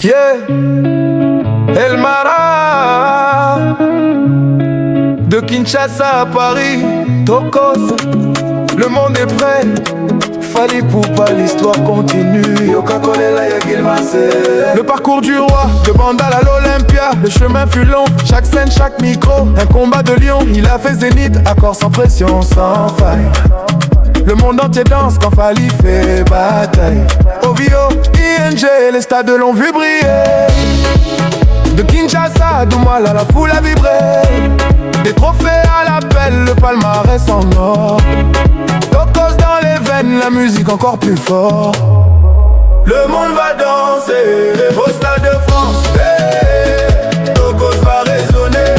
Yeah, El Mara, de Kinshasa à Paris, Tokos, le monde est prêt. Fally Ipupa, l'histoire continue. Le parcours du roi, de Bandal à l'Olympia. Le chemin fut long, chaque scène, chaque micro. Un combat de lion, il a fait zénith. Accord sans pression, sans faille. Le monde entier danse quand Fally fait bataille. OVO, ING, les stades l'ont vu briller. De Kinshasa à Douala, la foule a vibré. Des trophées à l'appel, le palmarès en or. Tokos dans les veines, la musique encore plus fort. Le monde va danser au Stade de France. Tokos va résonner.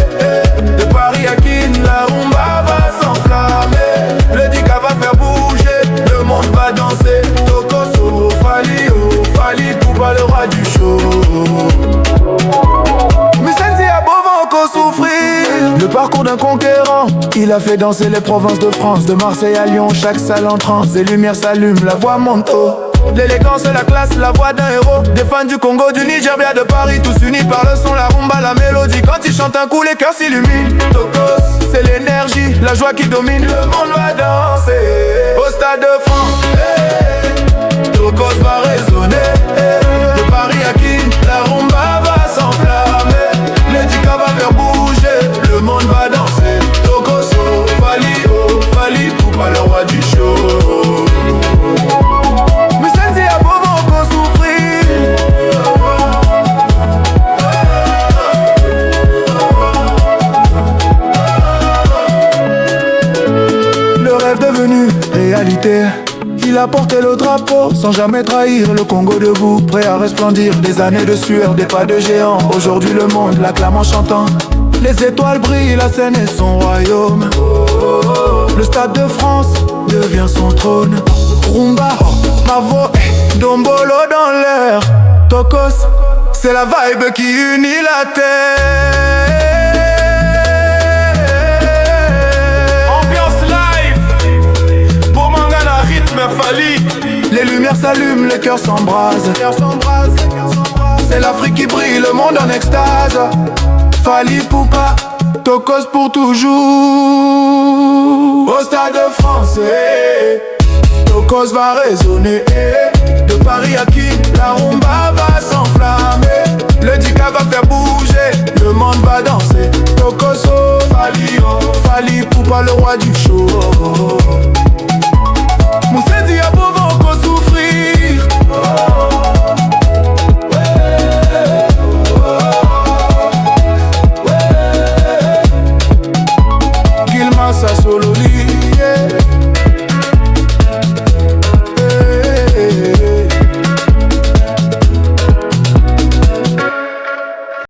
De Paris à Kin, la rumba va s'enflammer. Le Dika va faire bouger, le monde va danser. Tokos, oh Fally Ipupa, le roi du show. Musenzi a beau vent qu'au souffrir. Le parcours d'un conquérant, il a fait danser les provinces de France. De Marseille à Lyon, chaque salle en transe. Des lumières s'allument, la voix monte haut. L'élégance, la classe, la voix d'un héros. Des fans du Congo, du Nigeria, de Paris, tous unis par le son, la rumba, la mélodie. Quand ils chantent un coup, les cœurs s'illuminent. Tokos, c'est l'énergie, la joie qui domine. Le monde va danser au Stade de France. Tokos va résonner. De Paris à Kin, la rumba va s'enflammer. Le Dika va faire bouger, le monde va danser. Tokos, oh Fally Ipupa, le roi du show. Musenzi a beau vent qu'au souffrir. Le rêve devenu réalité. Il a porté le drapeau sans jamais trahir. Le Congo debout, prêt à resplendir. Des années de sueur, des pas de géant. Aujourd'hui le monde l'acclame en chantant. Les étoiles brillent, la scène est son royaume. Le Stade de France devient son trône. Rumba, Mavo, Dombolo dans l'air. Tokos, c'est la vibe qui unit la terre. Les lumières s'allument, les cœurs s'embrasent. C'est l'Afrique qui brille, le monde en extase. Fally Ipupa, Tokos pour toujours. Au Stade de France, Tokos va résonner. De Paris à Kin, la rumba va s'enflammer.